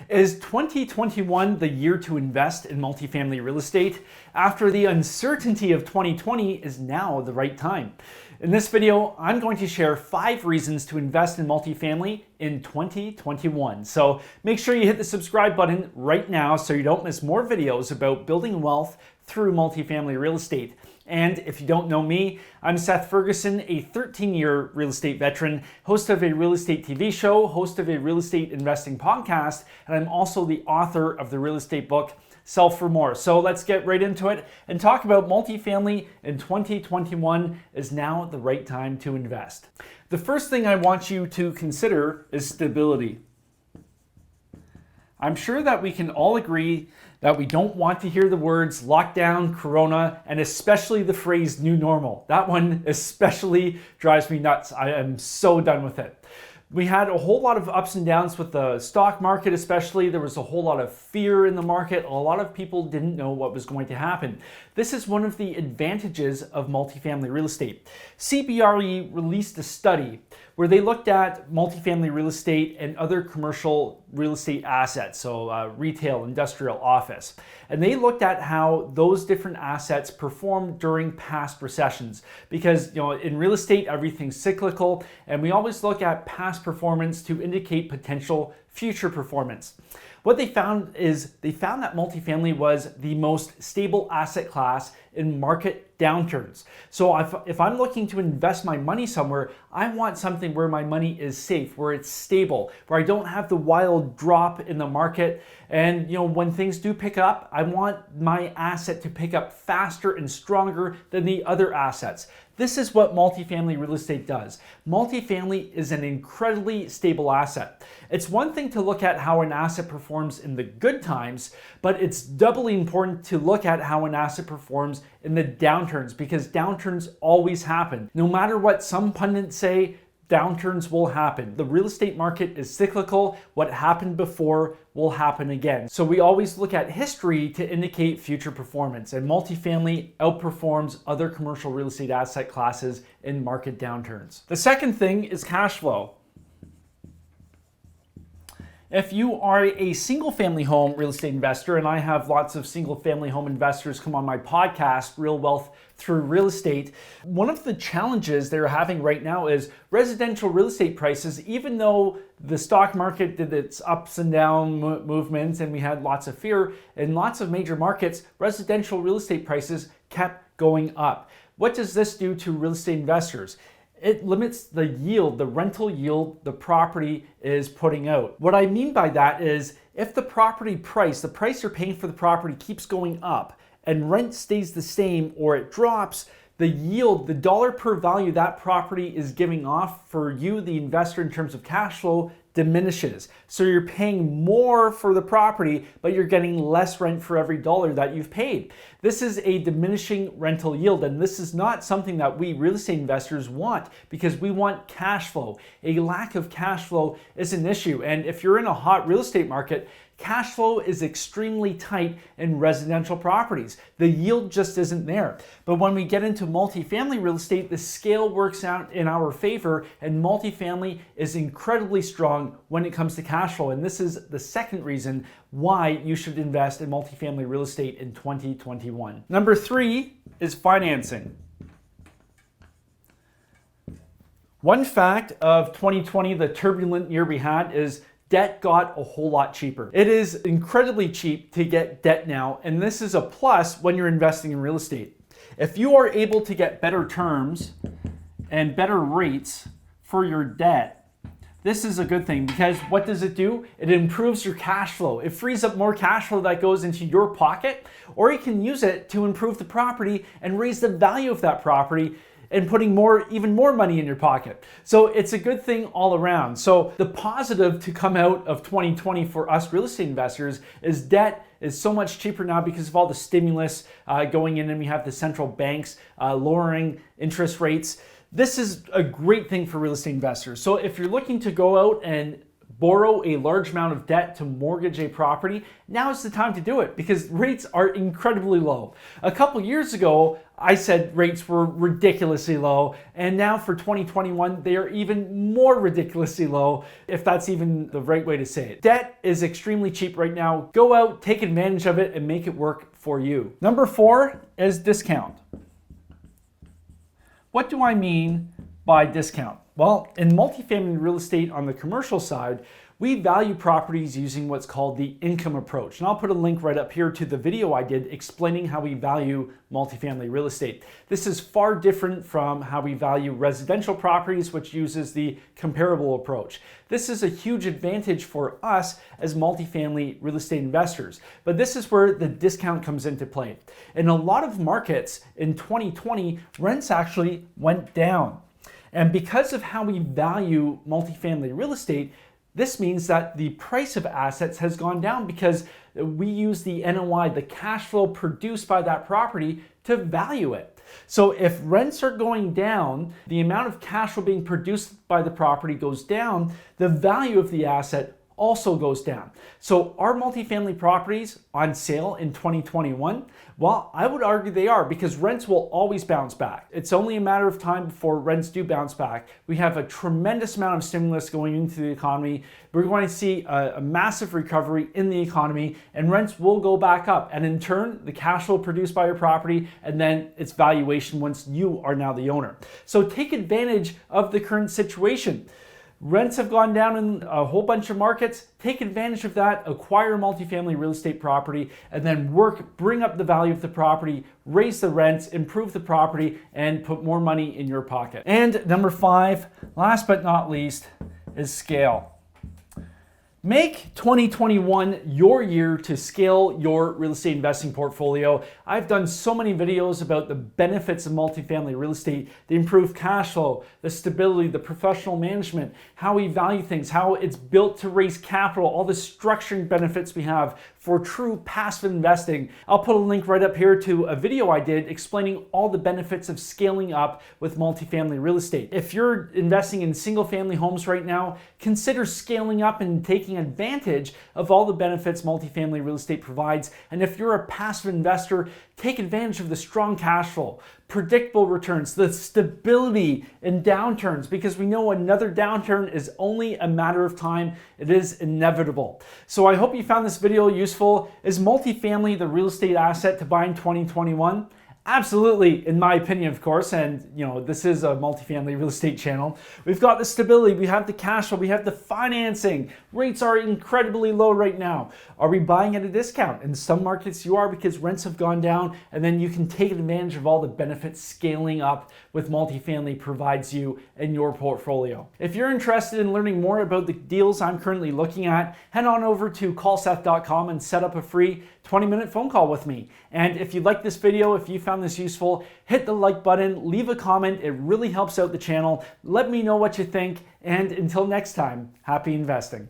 Is 2021 the year to invest in multifamily real estate? After the uncertainty of 2020, is now the right time? In this video, I'm going to share 5 reasons to invest in multifamily in 2021. So make sure you hit the subscribe button right now so you don't miss more videos about building wealth through multifamily real estate. And if you don't know me, I'm Seth Ferguson, a 13-year real estate veteran, host of a real estate TV show, host of a real estate investing podcast, and I'm also the author of the real estate book, Sell for More. So let's get right into it and talk about multifamily in 2021 is now the right time to invest. The first thing I want you to consider is stability. I'm sure that we can all agree that we don't want to hear the words lockdown, corona, and especially the phrase new normal. That one especially drives me nuts. I am so done with it. We had a whole lot of ups and downs with the stock market especially. There was a whole lot of fear in the market. A lot of people didn't know what was going to happen. This is one of the advantages of multifamily real estate. CBRE released a study where they looked at multifamily real estate and other commercial real estate assets, so retail, industrial, office. And they looked at how those different assets performed during past recessions. Because in real estate, everything's cyclical, and we always look at past performance to indicate potential future performance. What they found that multifamily was the most stable asset class in market downturns. So if I'm looking to invest my money somewhere, I want something where my money is safe, where it's stable, where I don't have the wild drop in the market. And when things do pick up, I want my asset to pick up faster and stronger than the other assets. This is what multifamily real estate does. Multifamily is an incredibly stable asset. It's one thing to look at how an asset performs in the good times, but it's doubly important to look at how an asset performs in the downturns, because downturns always happen. No matter what some pundits say, downturns will happen. The real estate market is cyclical. What happened before will happen again. So we always look at history to indicate future performance, and multifamily outperforms other commercial real estate asset classes in market downturns. The second thing is cash flow. If you are a single-family home real estate investor, and I have lots of single-family home investors come on my podcast, Real Wealth Through Real Estate, one of the challenges they're having right now is residential real estate prices. Even though the stock market did its ups and down movements and we had lots of fear in lots of major markets, residential real estate prices kept going up. What does this do to real estate investors? It limits the yield, the rental yield the property is putting out. What I mean by that is if the property price, the price you're paying for the property keeps going up and rent stays the same or it drops, the yield, the dollar per value that property is giving off for you, the investor, in terms of cash flow diminishes. So you're paying more for the property, but you're getting less rent for every dollar that you've paid. This is a diminishing rental yield, and this is not something that we real estate investors want, because we want cash flow. A lack of cash flow is an issue, and if you're in a hot real estate market, cash flow is extremely tight in residential properties. The yield just isn't there. But when we get into multifamily real estate, the scale works out in our favor, and multifamily is incredibly strong when it comes to cash flow. And this is the second reason why you should invest in multifamily real estate in 2021. Number 3 is financing. One fact of 2020, the turbulent year we had, is debt got a whole lot cheaper. It is incredibly cheap to get debt now, and this is a plus when you're investing in real estate. If you are able to get better terms and better rates for your debt, this is a good thing, because what does it do? It improves your cash flow. It frees up more cash flow that goes into your pocket, or you can use it to improve the property and raise the value of that property and putting even more money in your pocket. So it's a good thing all around. So the positive to come out of 2020 for us real estate investors is debt is so much cheaper now because of all the stimulus going in, and we have the central banks lowering interest rates. This is a great thing for real estate investors. So if you're looking to go out and borrow a large amount of debt to mortgage a property, now is the time to do it because rates are incredibly low. A couple years ago, I said rates were ridiculously low, and now for 2021, they are even more ridiculously low, if that's even the right way to say it. Debt is extremely cheap right now. Go out, take advantage of it, and make it work for you. Number 4 is discount. What do I mean by discount? Well, in multifamily real estate on the commercial side, we value properties using what's called the income approach. And I'll put a link right up here to the video I did explaining how we value multifamily real estate. This is far different from how we value residential properties, which uses the comparable approach. This is a huge advantage for us as multifamily real estate investors. But this is where the discount comes into play. In a lot of markets in 2020, rents actually went down. And because of how we value multifamily real estate, this means that the price of assets has gone down because we use the NOI, the cash flow produced by that property, to value it. So if rents are going down, the amount of cash flow being produced by the property goes down, the value of the asset also goes down. So are multifamily properties on sale in 2021? Well, I would argue they are, because rents will always bounce back. It's only a matter of time before rents do bounce back. We have a tremendous amount of stimulus going into the economy. We're going to see a massive recovery in the economy, and rents will go back up. And in turn, the cash flow produced by your property, and then its valuation once you are now the owner. So take advantage of the current situation. Rents have gone down in a whole bunch of markets. Take advantage of that, acquire a multifamily real estate property, and then bring up the value of the property, raise the rents, improve the property, and put more money in your pocket. And number 5, last but not least, is scale. Make 2021 your year to scale your real estate investing portfolio. I've done so many videos about the benefits of multifamily real estate, the improved cash flow, the stability, the professional management, how we value things, how it's built to raise capital, all the structuring benefits we have for true passive investing. I'll put a link right up here to a video I did explaining all the benefits of scaling up with multifamily real estate. If you're investing in single family homes right now, consider scaling up and taking advantage of all the benefits multifamily real estate provides. And if you're a passive investor, take advantage of the strong cash flow, predictable returns, the stability in downturns, because we know another downturn is only a matter of time. It is inevitable. So I hope you found this video useful. Is multifamily the real estate asset to buy in 2021? Absolutely, in my opinion, of course, and this is a multifamily real estate channel. We've got the stability, we have the cash flow, we have the financing. Rates are incredibly low right now. Are we buying at a discount? In some markets you are, because rents have gone down, and then you can take advantage of all the benefits scaling up with multifamily provides you in your portfolio. If you're interested in learning more about the deals I'm currently looking at, head on over to callseth.com and set up a free 20-minute phone call with me. And if you like this video, if you found this useful, hit the like button, leave a comment. It really helps out the channel. Let me know what you think. And until next time, happy investing.